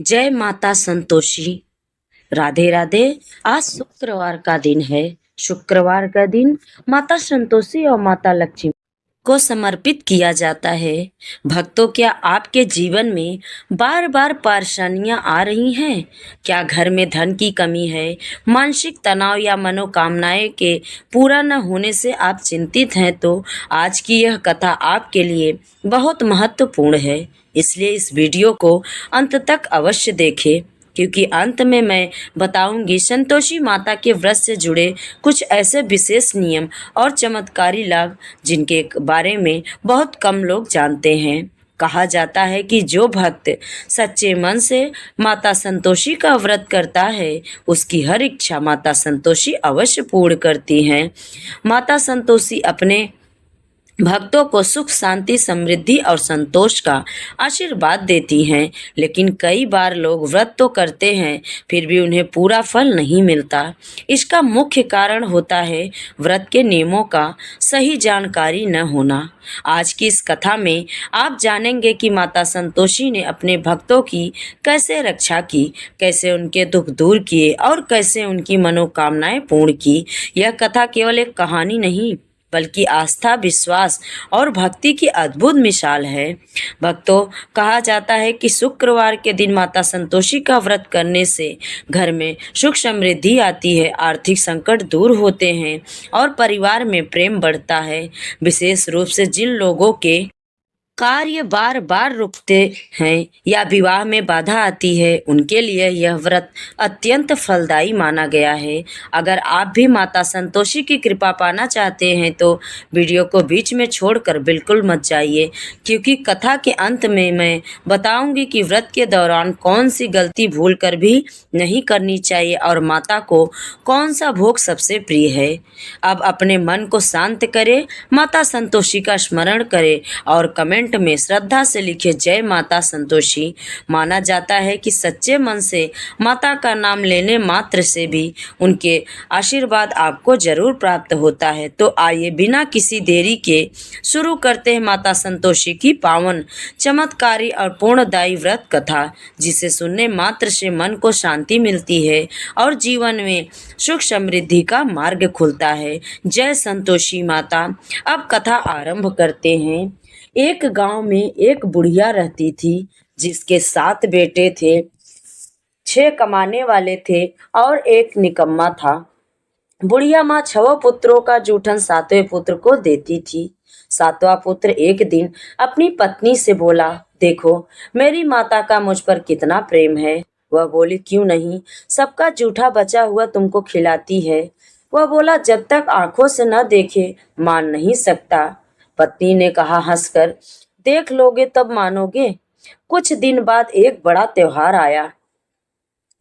जय माता संतोषी। राधे राधे। आज शुक्रवार का दिन है। शुक्रवार का दिन माता संतोषी और माता लक्ष्मी को समर्पित किया जाता है। भक्तों, क्या आपके जीवन में बार बार परेशानियां आ रही हैं? क्या घर में धन की कमी है, मानसिक तनाव या मनोकामनाएं के पूरा न होने से आप चिंतित हैं? तो आज की यह कथा आपके लिए बहुत महत्वपूर्ण है, इसलिए इस वीडियो को अंत तक अवश्य देखें, क्योंकि अंत में मैं बताऊंगी संतोषी माता के व्रत से जुड़े कुछ ऐसे विशेष नियम और चमत्कारी लाभ जिनके बारे में बहुत कम लोग जानते हैं। कहा जाता है कि जो भक्त सच्चे मन से माता संतोषी का व्रत करता है, उसकी हर इच्छा माता संतोषी अवश्य पूर्ण करती हैं। माता संतोषी अपने भक्तों को सुख, शांति, समृद्धि और संतोष का आशीर्वाद देती हैं। लेकिन कई बार लोग व्रत तो करते हैं, फिर भी उन्हें पूरा फल नहीं मिलता। इसका मुख्य कारण होता है व्रत के नियमों का सही जानकारी न होना। आज की इस कथा में आप जानेंगे कि माता संतोषी ने अपने भक्तों की कैसे रक्षा की, कैसे उनके दुख दूर किए और कैसे उनकी मनोकामनाएं पूर्ण की। यह कथा केवल एक कहानी नहीं, बल्कि आस्था, विश्वास और भक्ति की अद्भुत मिसाल है। भक्तों, कहा जाता है कि शुक्रवार के दिन माता संतोषी का व्रत करने से घर में सुख समृद्धि आती है, आर्थिक संकट दूर होते हैं और परिवार में प्रेम बढ़ता है। विशेष रूप से जिन लोगों के कार्य बार बार रुकते हैं या विवाह में बाधा आती है, उनके लिए यह व्रत अत्यंत फलदायी माना गया है। अगर आप भी माता संतोषी की कृपा पाना चाहते हैं तो वीडियो को बीच में छोड़कर बिल्कुल मत जाइए, क्योंकि कथा के अंत में मैं बताऊंगी कि व्रत के दौरान कौन सी गलती भूल कर भी नहीं करनी चाहिए और माता को कौन सा भोग सबसे प्रिय है। अब अपने मन को शांत करें, माता संतोषी का स्मरण करें और कमेंट में श्रद्धा से लिखे जय माता संतोषी। माना जाता है कि सच्चे मन से माता का नाम लेने मात्र से भी उनके आशीर्वाद आपको जरूर प्राप्त होता है। तो आइए बिना किसी देरी के शुरू करते हैं माता संतोषी की पावन, चमत्कारी और पूर्णदायी व्रत कथा, जिसे सुनने मात्र से मन को शांति मिलती है और जीवन में सुख समृद्धि का मार्ग खुलता है। जय संतोषी माता। अब कथा आरंभ करते हैं। एक गांव में एक बुढ़िया रहती थी, जिसके 7 बेटे थे। 6 कमाने वाले थे और एक निकम्मा था। बुढ़िया माँ 6 पुत्रों का जूठन 7वें पुत्र को देती थी। 7वां पुत्र एक दिन अपनी पत्नी से बोला, देखो मेरी माता का मुझ पर कितना प्रेम है। वह बोली, क्यों नहीं, सबका जूठा बचा हुआ तुमको खिलाती है। वह बोला, जब तक आंखों से न देखे मान नहीं सकता। पत्नी ने कहा हंसकर, देख लोगे तब मानोगे। कुछ दिन बाद एक बड़ा त्योहार आया।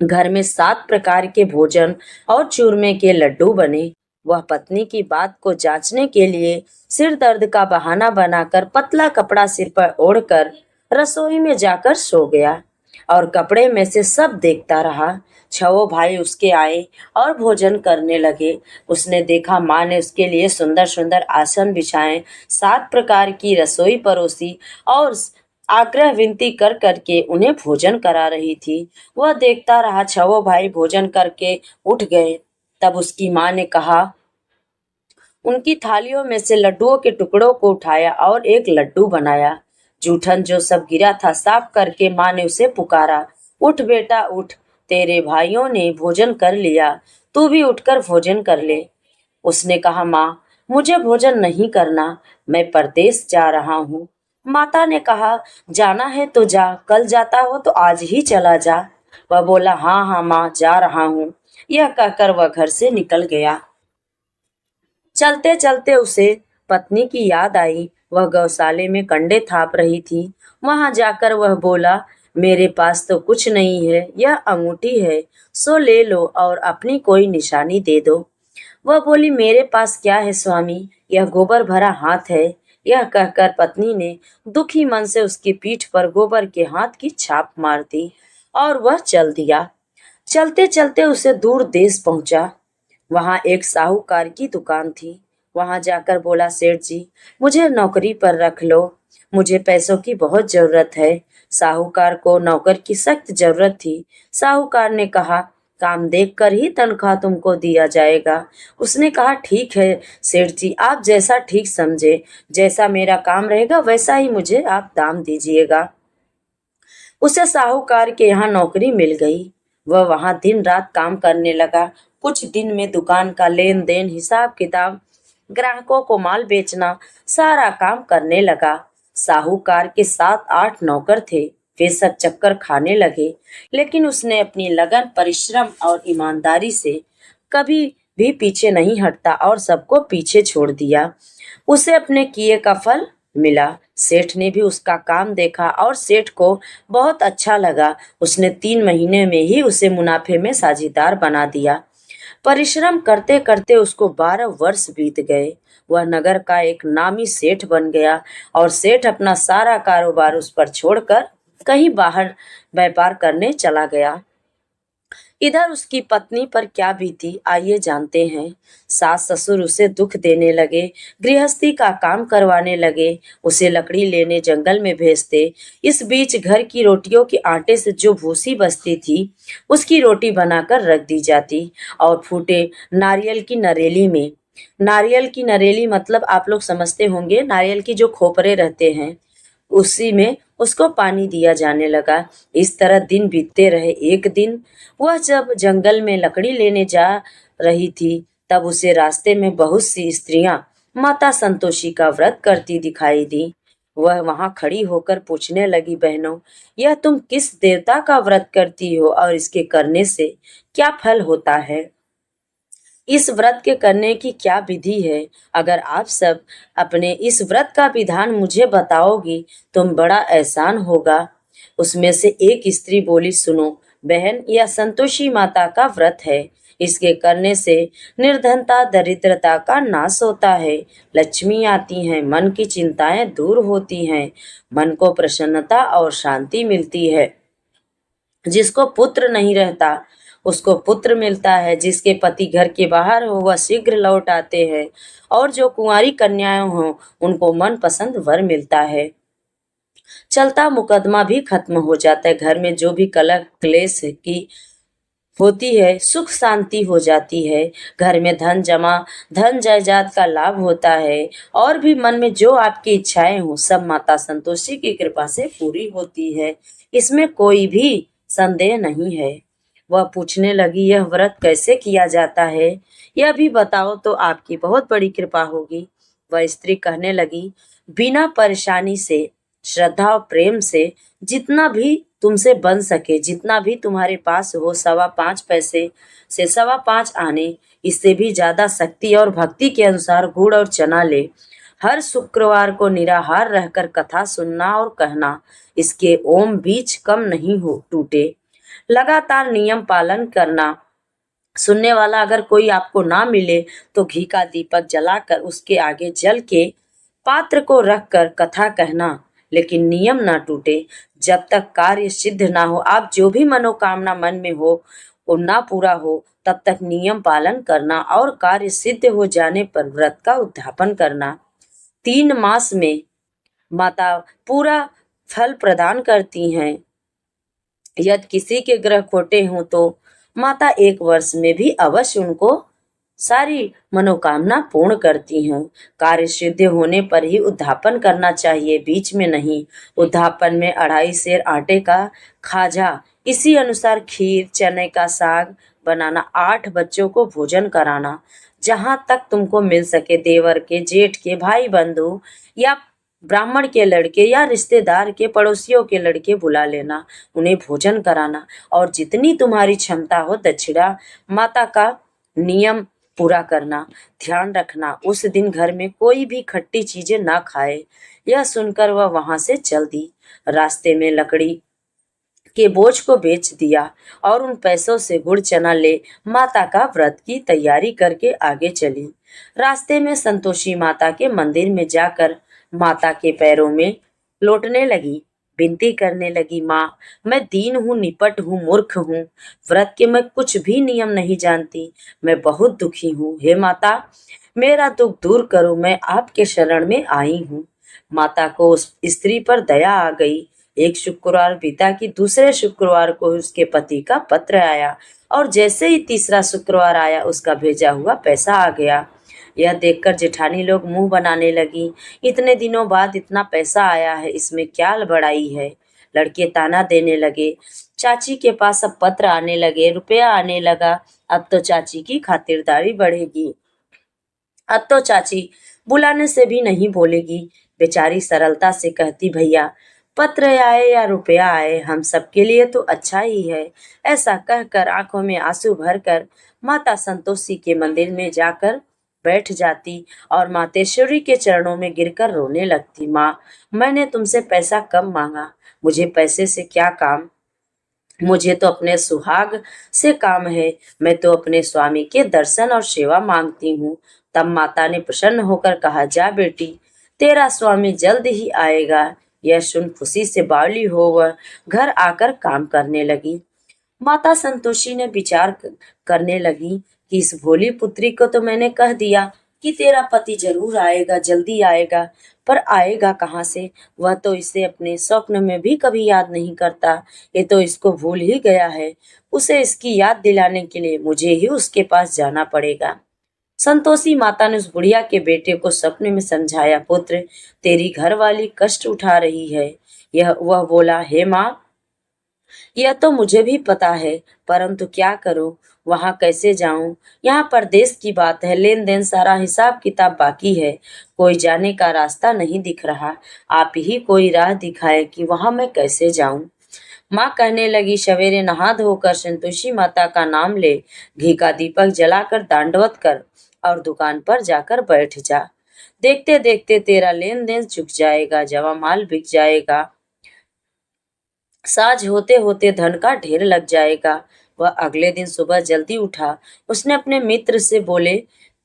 घर में 7 प्रकार के भोजन और चूरमे के लड्डू बने। वह पत्नी की बात को जांचने के लिए सिर दर्द का बहाना बनाकर पतला कपड़ा सिर पर ओढ़कर रसोई में जाकर सो गया और कपड़े में से सब देखता रहा। 6 भाई उसके आए और भोजन करने लगे। उसने देखा माँ ने उसके लिए सुंदर सुंदर आसन बिछाए, 7 प्रकार की रसोई परोसी और आग्रह विनती कर करके उन्हें भोजन करा रही थी। वह देखता रहा। 6 भाई भोजन करके उठ गए। तब उसकी माँ ने कहा, उनकी थालियों में से लड्डुओं के टुकड़ों को उठाया और एक लड्डू बनाया। जूठन जो सब गिरा था साफ करके माँ ने उसे पुकारा, उठ बेटा उठ, तेरे भाइयों ने भोजन कर लिया, तू भी उठकर भोजन कर ले। उसने कहा, माँ मुझे भोजन नहीं करना, मैं परदेश जा रहा हूँ। माता ने कहा, जाना है तो जा, कल जाता हो तो आज ही चला जा। वह बोला, हाँ हाँ माँ, जा रहा हूँ। यह कहकर वह घर से निकल गया। चलते चलते उसे पत्नी की याद आई। वह गौशाले में कंडे थाप रही थी। वहां जाकर वह बोला, मेरे पास तो कुछ नहीं है, यह अंगूठी है, सो ले लो और अपनी कोई निशानी दे दो। वह बोली, मेरे पास क्या है स्वामी, यह गोबर भरा हाथ है। यह कहकर पत्नी ने दुखी मन से उसकी पीठ पर गोबर के हाथ की छाप मार दी और वह चल दिया। चलते चलते उसे दूर देश पहुंचा। वहां एक साहूकार की दुकान थी। वहां जाकर बोला, सेठ जी मुझे नौकरी पर रख लो, मुझे पैसों की बहुत जरूरत है। साहूकार को नौकर की सख्त जरूरत थी। साहूकार ने कहा, काम देखकर ही तनख्वाह तुमको दिया जाएगा। उसने कहा, ठीक है सेठ जी, आप जैसा ठीक समझे, जैसा मेरा काम रहेगा वैसा ही मुझे आप दाम दीजिएगा। उसे साहूकार के यहाँ नौकरी मिल गई। वह वहां दिन रात काम करने लगा। कुछ दिन में दुकान का लेन देन, हिसाब किताब, ग्राहकों को माल बेचना, सारा काम करने लगा। साहूकार के 7-8 नौकर थे। वे सब चक्कर खाने लगे, लेकिन उसने अपनी लगन, परिश्रम और ईमानदारी से कभी भी पीछे नहीं हटता और सबको पीछे छोड़ दिया। उसे अपने किए का फल मिला। सेठ ने भी उसका काम देखा और सेठ को बहुत अच्छा लगा। उसने 3 महीने में ही उसे मुनाफे में साझीदार बना दिया। परिश्रम करते करते उसको 12 वर्ष बीत गए। वह नगर का एक नामी सेठ बन गया और सेठ अपना सारा कारोबार उस पर छोड़कर कहीं बाहर व्यापार करने चला गया। इधर उसकी पत्नी पर क्या बीती, आइए जानते हैं। सास ससुर उसे दुख देने लगे, गृहस्थी का काम करवाने लगे, उसे लकड़ी लेने जंगल में भेजते। इस बीच घर की रोटियों के आटे से जो भूसी बचती थी, उसकी रोटी बनाकर रख दी जाती और फूटे नारियल की नरेली में, नारियल की नरेली मतलब आप लोग समझते होंगे, नारियल की जो खोपरे रहते हैं उसी में उसको पानी दिया जाने लगा। इस तरह दिन बीतते रहे। एक दिन वह जब जंगल में लकड़ी लेने जा रही थी, तब उसे रास्ते में बहुत सी स्त्रियां माता संतोषी का व्रत करती दिखाई दी। वह वहां खड़ी होकर पूछने लगी, बहनों, यह तुम किस देवता का व्रत करती हो और इसके करने से क्या फल होता है? इस व्रत के करने की क्या विधि है? अगर आप सब अपने इस व्रत का विधान मुझे बताओगी तो बड़ा एहसान होगा। उसमें से एक स्त्री बोली, सुनो बहन, यह संतोषी माता का व्रत है। इसके करने से निर्धनता, दरिद्रता का नाश होता है, लक्ष्मी आती हैं, मन की चिंताएं दूर होती हैं, मन को प्रसन्नता और शांति मिलती है। जिसको पुत्र नहीं रहता उसको पुत्र मिलता है, जिसके पति घर के बाहर हो वह शीघ्र लौट आते हैं, और जो कुंवारी कन्याएं हों उनको मनपसंद वर मिलता है। चलता मुकदमा भी खत्म हो जाता है। घर में जो भी कलह क्लेश की होती है, सुख शांति हो जाती है। घर में धन जायदाद का लाभ होता है, और भी मन में जो आपकी इच्छाएं हो सब माता संतोषी की कृपा से पूरी होती है। इसमें कोई भी संदेह नहीं है। वह पूछने लगी, यह व्रत कैसे किया जाता है, यह भी बताओ तो आपकी बहुत बड़ी कृपा होगी। वह स्त्री कहने लगी, बिना परेशानी से, श्रद्धा और प्रेम से, जितना भी तुमसे बन सके, जितना भी तुम्हारे पास हो, 5.25 पैसे से 5.25 आने, इससे भी ज्यादा शक्ति और भक्ति के अनुसार गुड़ और चना ले। हर शुक्रवार को निराहार रहकर कथा सुनना और कहना, इसके ओम बीच कम नहीं हो टूटे। लगातार नियम पालन करना। सुनने वाला अगर कोई आपको ना मिले तो घी का दीपक जलाकर उसके आगे जल के पात्र को रखकर कथा कहना, लेकिन नियम ना टूटे। जब तक कार्य सिद्ध ना हो, आप जो भी मनोकामना मन में हो वो ना पूरा हो, तब तक नियम पालन करना और कार्य सिद्ध हो जाने पर व्रत का उद्यापन करना। 3 मास में माता पूरा फल प्रदान करती हैं। यदि किसी के ग्रह खोटे हों तो माता 1 वर्ष में भी अवश्य उनको सारी मनोकामना पूर्ण करती हैं। कार्य सिद्ध होने पर ही उद्यापन करना चाहिए, बीच में नहीं। उद्यापन में 2.5 सेर आटे का खाजा, इसी अनुसार खीर, चने का साग बनाना, 8 बच्चों को भोजन कराना। जहां तक तुमको मिल सके देवर के, जेठ के, भाई बंधु या ब्राह्मण के लड़के या रिश्तेदार के, पड़ोसियों के लड़के बुला लेना, उन्हें भोजन कराना, और जितनी तुम्हारी क्षमता हो दक्षिणा माता का नियम पूरा करना। ध्यान रखना उस दिन घर में कोई भी खट्टी चीजें ना खाए। यह सुनकर वह वहां से चल दी। रास्ते में लकड़ी के बोझ को बेच दिया और उन पैसों से गुड़ चना ले माता का व्रत की तैयारी करके आगे चली। रास्ते में संतोषी माता के मंदिर में जाकर माता के पैरों में लौटने लगी, विनती करने लगी, माँ, मैं दीन हूँ, निपट हूँ, मूर्ख हूँ, व्रत के मैं कुछ भी नियम नहीं जानती, मैं बहुत दुखी हूँ। हे माता, मेरा दुख दूर करो, मैं आपके शरण में आई हूँ। माता को उस स्त्री पर दया आ गई। एक शुक्रवार बीता कि दूसरे शुक्रवार को उसके पति का पत्र आया और जैसे ही तीसरा शुक्रवार आया उसका भेजा हुआ पैसा आ गया। यह देखकर जेठानी लोग मुंह बनाने लगी। इतने दिनों बाद इतना पैसा आया है, इसमें क्या बड़ाई है। लड़के ताना देने लगे। चाची के पास अब पत्र आने लगे, रुपया आने लगा। अब तो चाची की खातिरदारी बढ़ेगी। अब तो चाची बुलाने से भी नहीं बोलेगी। बेचारी सरलता से कहती, भैया पत्र आए या रुपया आए हम सबके लिए तो अच्छा ही है। ऐसा कहकर आंखों में आंसू भरकर माता संतोषी के मंदिर में जाकर बैठ जाती और मातेश्वरी के चरणों में गिरकर रोने लगती। माँ, मैंने तुमसे पैसा कम मांगा, मुझे पैसे से क्या काम, मुझे तो अपने सुहाग से काम है। मैं तो अपने स्वामी के दर्शन और सेवा मांगती हूँ। तब माता ने प्रसन्न होकर कहा, जा बेटी, तेरा स्वामी जल्द ही आएगा। यह सुन खुशी से बावली हो वह घर आकर काम करने लगी। माता संतोषी ने विचार करने लगी कि इस भोली पुत्री को तो मैंने कह दिया कि तेरा पति जरूर आएगा, जल्दी आएगा, पर आएगा कहाँ से। वह तो इसे अपने स्वप्न में भी कभी याद नहीं करता। ये तो इसको भूल ही गया है। उसे इसकी याद दिलाने के लिए मुझे ही उसके पास जाना पड़ेगा। संतोषी माता ने उस बुढ़िया के बेटे को सपने में समझाया, पुत्र, तेरी घरवाली कष्ट उठा रही है। वह बोला, हे माँ, यह तो मुझे भी पता है, परंतु क्या करूं, वहां कैसे जाऊं। यहाँ परदेश की बात है, लेन देन सारा हिसाब किताब बाकी है, कोई जाने का रास्ता नहीं दिख रहा। आप ही कोई राह दिखाए कि वहां मैं कैसे जाऊं। माँ कहने लगी, सवेरे नहा धोकर संतोषी माता का नाम ले, घी का दीपक जलाकर दांडवत कर और दुकान पर जाकर बैठ जा। देखते देखते तेरा लेन देन चुक जाएगा, जवा माल बिक जाएगा, साझ होते होते धन का ढेर लग जाएगा। वह अगले दिन सुबह जल्दी उठा। उसने अपने मित्र से बोले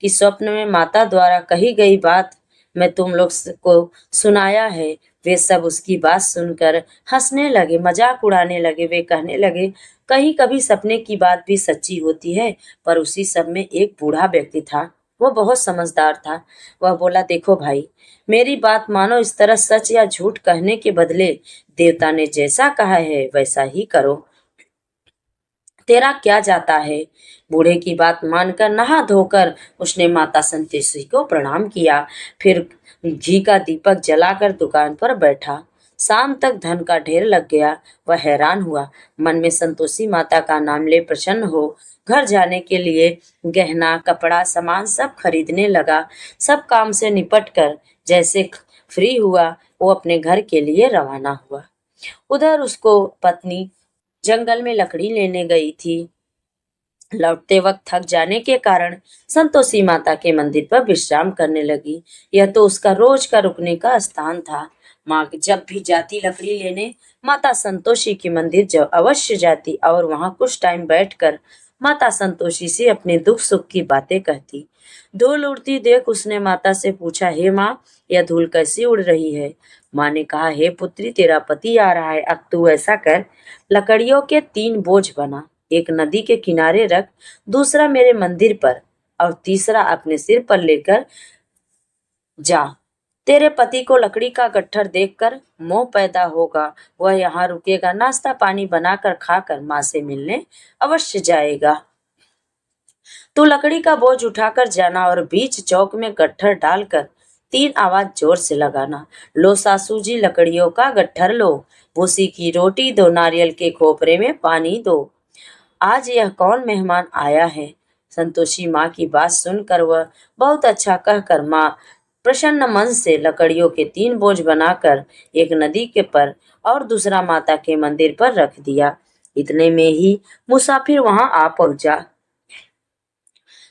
कि स्वप्न में माता द्वारा कही गई बात मैं तुम लोग को सुनाया है। वे सब उसकी बात सुनकर हंसने लगे, मजाक उड़ाने लगे। वे कहने लगे, कहीं कभी सपने की बात भी सच्ची होती है। पर उसी सब में एक बूढ़ा व्यक्ति था, वो बहुत समझदार था। वह बोला, देखो भाई, मेरी बात मानो, इस तरह सच या झूठ कहने के बदले देवता ने जैसा कहा है वैसा ही करो, तेरा क्या जाता है। बूढ़े की बात मानकर नहा धोकर उसने माता संतोषी को प्रणाम किया। फिर घी का दीपक जलाकर दुकान पर बैठा। शाम तक धन का ढेर लग गया। वह हैरान हुआ, मन में संतोषी माता का नाम ले प्रसन्न हो घर जाने के लिए गहना कपड़ा सामान सब खरीदने लगा। सब काम से निपट कर जैसे फ्री हुआ वो अपने घर के लिए रवाना हुआ। उधर उसको पत्नी जंगल में लकड़ी लेने गई थी। लौटते वक्त थक जाने के कारण संतोषी माता के मंदिर पर विश्राम करने लगी। यह तो उसका रोज का रुकने का स्थान था। माँ जब भी जाती लकड़ी लेने, माता संतोषी के मंदिर जब अवश्य जाती और वहां कुछ टाइम बैठकर माता संतोषी से अपने दुख सुख की बातें कहती। धूल उड़ती देख उसने माता से पूछा, हे माँ, यह धूल कैसी उड़ रही है। माँ ने कहा, हे पुत्री, तेरा पति आ रहा है। अब तू ऐसा कर, लकड़ियों के 3 बोझ बना, एक नदी के किनारे रख, दूसरा मेरे मंदिर पर और तीसरा अपने सिर पर लेकर जा। तेरे पति को लकड़ी का गट्ठर देखकर मोह पैदा होगा। वह यहाँ रुकेगा, नाश्ता पानी बनाकर खाकर माँ से मिलने अवश्य जाएगा। तू लकड़ी का बोझ उठाकर जाना और बीच चौक में गट्ठर डालकर 3 आवाज जोर से लगाना। लो सासू जी, लकड़ियों का गट्ठर लो, भूसी की रोटी दो, नारियल के खोपरे में पानी दो। आज यह कौन मेहमान आया है। संतोषी माँ की बात सुनकर वह बहुत अच्छा कहकर माँ प्रसन्न मन से लकड़ियों के 3 बोझ बनाकर एक नदी के पर और दूसरा माता के मंदिर पर रख दिया। इतने में ही मुसाफिर वहां आ पहुंचा।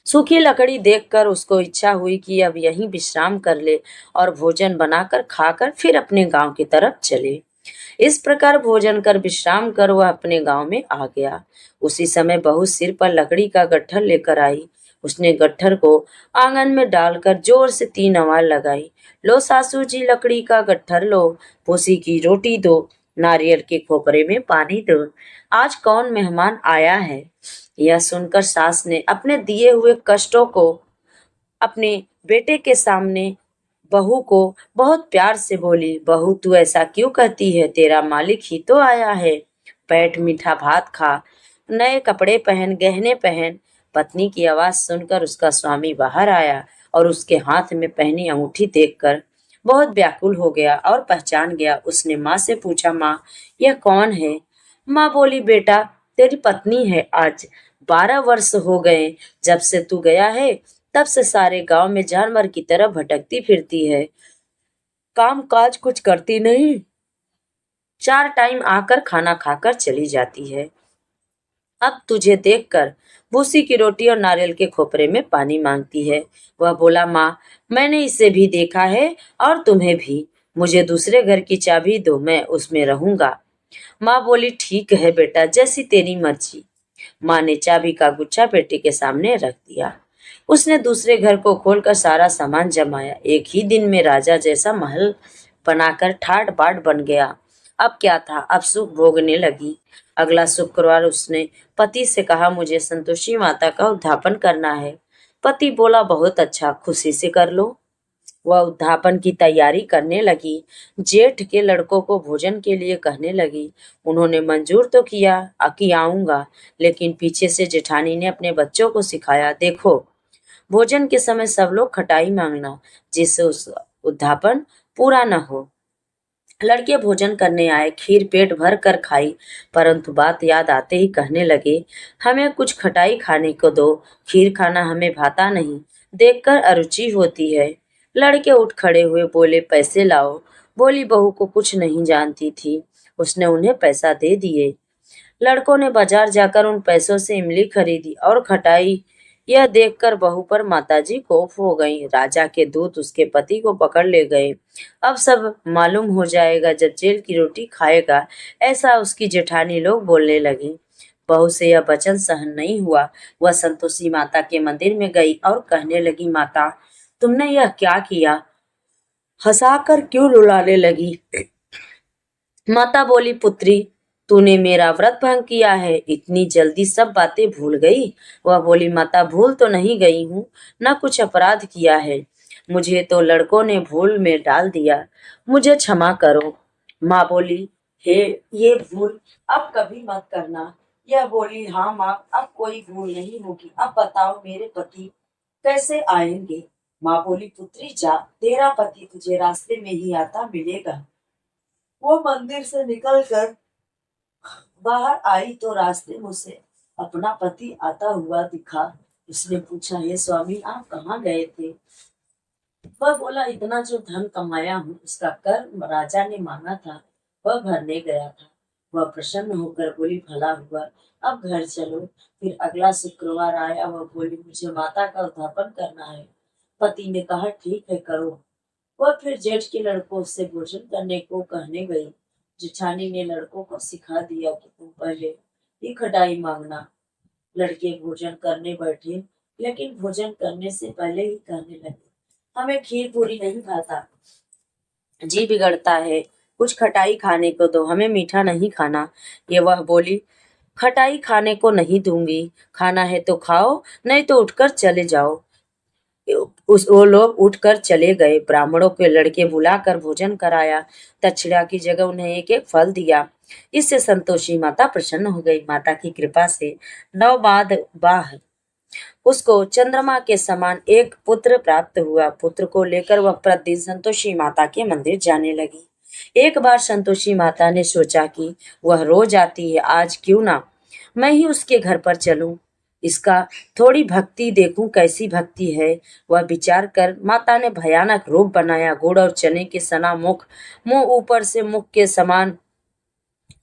सूखी लकड़ी देखकर उसको इच्छा हुई कि अब यहीं विश्राम कर ले और भोजन बनाकर खाकर फिर अपने गांव की तरफ चले। इस प्रकार भोजन कर विश्राम कर वह अपने गांव में आ गया। उसी समय बहू सिर पर लकड़ी का गट्ठर लेकर आई। उसने गट्ठर को आंगन में डालकर जोर से 3 आवाज लगाई। लो सासू जी, लकड़ी का गट्ठर लो, भूसी की रोटी दो, नारियल के खोपरे में पानी दो। आज कौन मेहमान आया है। यह सुनकर सास ने अपने दिए हुए कष्टों को अपने बेटे के सामने बहू को बहुत प्यार से बोली, बहू तू ऐसा क्यों कहती है, तेरा मालिक ही तो आया है, बैठ मीठा भात खा, नए कपड़े पहन, गहने पहन। पत्नी की आवाज सुनकर उसका स्वामी बाहर आया और उसके हाथ में पहनी अंगूठी देखकर बहुत व्याकुल हो गया और पहचान गया। उसने माँ से पूछा, माँ यह कौन है? माँ बोली, बेटा तेरी पत्नी है, आज 12 वर्ष हो गए जब से तू गया है, तब से सारे गांव में जानवर की तरह भटकती फिरती है, काम काज कुछ करती नहीं, 4 टाइम आकर खाना खाकर चली जाती है। अब तुझे देखकर भूसी की रोटी और नारियल के खोपरे में पानी मांगती है। वह बोला, माँ मैंने इसे भी देखा है और तुम्हें भी, मुझे दूसरे घर की चाबी दो, मैं उसमें रहूंगा। माँ बोली, ठीक है बेटा, जैसी तेरी मर्जी। माँ ने चाबी का गुच्छा बेटे के सामने रख दिया। उसने दूसरे घर को खोलकर सारा सामान जमाया। एक ही दिन में राजा जैसा महल बनाकर ठाट बाट बन गया। अब क्या था, अब सुख भोगने लगी। अगला शुक्रवार उसने पति से कहा, मुझे संतोषी माता का उद्यापन करना है। पति बोला, बहुत अच्छा, खुशी से कर लो। वह उद्यापन की तैयारी करने लगी। जेठ के लड़कों को भोजन के लिए कहने लगी। उन्होंने मंजूर तो किया कि आऊंगा, लेकिन पीछे से जेठानी ने अपने बच्चों को सिखाया, देखो भोजन के समय सब लोग खटाई मांगना, जिससे उस उद्यापन पूरा न हो। लड़के भोजन करने आए, खीर पेट भर कर खाई, परंतु बात याद आते ही कहने लगे, हमें कुछ खटाई खाने को दो, खीर खाना हमें भाता नहीं, देखकर अरुचि होती है। लड़के उठ खड़े हुए, बोले, पैसे लाओ। बोली बहू को कुछ नहीं जानती थी, उसने उन्हें पैसा दे दिए। लड़कों ने बाजार जाकर उन पैसों से इमली खरीदी और खटाई। यह देखकर बहू पर माताजी कोप हो गई। राजा के दूत उसके पति को पकड़ ले गए। अब सब मालूम हो जाएगा जब जेल की रोटी खाएगा, ऐसा उसकी जेठानी लोग बोलने लगी। बहू से यह वचन सहन नहीं हुआ। वह संतोषी माता के मंदिर में गई और कहने लगी, माता तुमने यह क्या किया? हंसाकर क्यों रुलाने लगी? माता बोली, पुत्री तूने मेरा व्रत भंग किया है, इतनी जल्दी सब बातें भूल गई? वह बोली, माता भूल तो नहीं गई हूँ, न कुछ अपराध किया है, मुझे तो लड़कों ने भूल में डाल दिया, मुझे क्षमा करो। माँ बोली, हे ये भूल अब कभी मत करना। यह बोली, हाँ माँ अब कोई भूल नहीं होगी। अब बताओ मेरे पति कैसे आएंगे? माँ बोली, पुत्री जा, तेरा पति तुझे रास्ते में ही आता मिलेगा। वो मंदिर से निकलकर बाहर आई तो रास्ते में उसे अपना पति आता हुआ दिखा। उसने पूछा, हे स्वामी आप कहाँ गए थे? वह बोला, इतना जो धन कमाया हूँ उसका कर राजा ने मांगा था, वह भरने गया था। वह प्रसन्न होकर बोली, भला हुआ, अब घर चलो। फिर अगला शुक्रवार आया। वह बोली, मुझे माता का उद्यापन करना है। पति ने कहा, ठीक है करो। वह फिर जेठ के लड़कों से भोजन करने को कहने गई। जेठानी ने लड़कों को सिखा दिया कि तुम पहले ही खटाई मांगना। लड़के भोजन करने बैठे, लेकिन भोजन करने से पहले ही कहने लगे, हमें खीर पूरी नहीं खाता, जी बिगड़ता है, कुछ खटाई खाने को दो, हमें मीठा नहीं खाना। ये वह बोली, खटाई खाने को नहीं दूंगी, खाना है तो खाओ, नहीं तो उठकर चले जाओ। वो लोग उठकर चले गए। ब्राह्मणों के लड़के बुलाकर भोजन कराया, दक्षिणा की जगह उन्हें एक एक फल दिया। इससे संतोषी माता प्रसन्न हो गई। माता की कृपा से 9 बाह उसको चंद्रमा के समान एक पुत्र प्राप्त हुआ। पुत्र को लेकर वह प्रतिदिन संतोषी माता के मंदिर जाने लगी। एक बार संतोषी माता ने सोचा कि वह रोज आती है, आज क्यों ना मैं ही उसके घर पर चलूं, इसका थोड़ी भक्ति देखूं कैसी भक्ति है। वह विचार कर माता ने भयानक रूप बनाया। गुड़ और चने के सना मुख, मुंह ऊपर से मुख के समान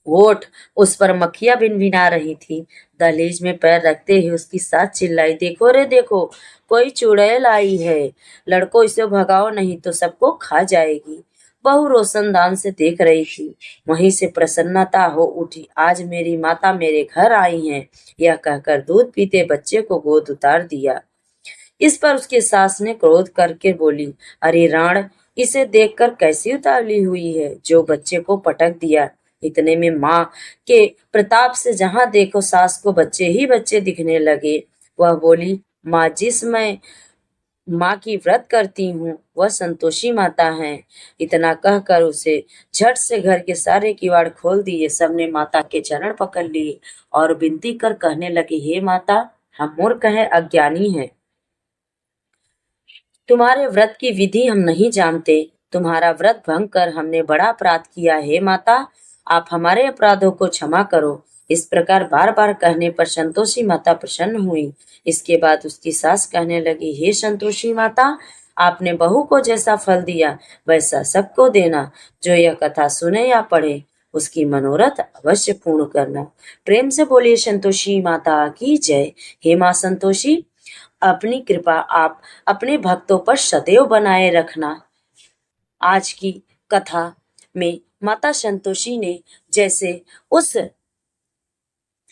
होठ, उस पर मक्खियां भिनभिना रही थी। दहलीज में पैर रखते ही उसकी सास चिल्लाई, देखो रे देखो, कोई चुड़ैल आई है, लड़को इसे भगाओ नहीं तो सबको खा जाएगी। बहू रोशनदान से देख रही थी। वहीं से प्रसन्नता हो उठी, आज मेरी माता मेरे घर आई हैं। यह कहकर दूध पीते बच्चे को गोद उतार दिया। इस पर उसके सास ने क्रोध करके बोली, अरे राण, इसे देखकर कैसी उतावली हुई है, जो बच्चे को पटक दिया। इतने में माँ के प्रताप से जहां देखो सास को बच्चे ही बच्चे दिखने लगे। वह बोली, माँ माँ की व्रत करती हूँ, वह संतोषी माता हैं। इतना कहकर उसे झट से घर के सारे किवाड़ खोल दिए। सबने माता के चरण पकड़ लिए और विनती कर कहने लगे, हे माता, हम मूर्ख हैं, अज्ञानी हैं, तुम्हारे व्रत की विधि हम नहीं जानते। तुम्हारा व्रत भंग कर हमने बड़ा अपराध किया है माता, आप हमारे अपराधों को क्षमा करो। इस प्रकार बार बार कहने पर संतोषी माता प्रसन्न हुई। इसके बाद उसकी सास कहने लगी, हे संतोषी माता, आपने बहू को जैसा फल दिया वैसा सबको देना। जो यह कथा सुने या पढ़े उसकी मनोरथ अवश्य पूर्ण करना। प्रेम से बोलिए संतोषी माता की जय। हे माँ संतोषी, अपनी कृपा आप अपने भक्तों पर सदैव बनाए रखना। आज की कथा में माता संतोषी ने जैसे उस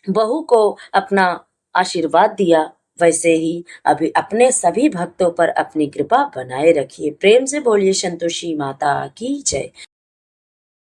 बहू को अपना आशीर्वाद दिया, वैसे ही अभी अपने सभी भक्तों पर अपनी कृपा बनाए रखिए। प्रेम से बोलिए संतोषी माता की जय।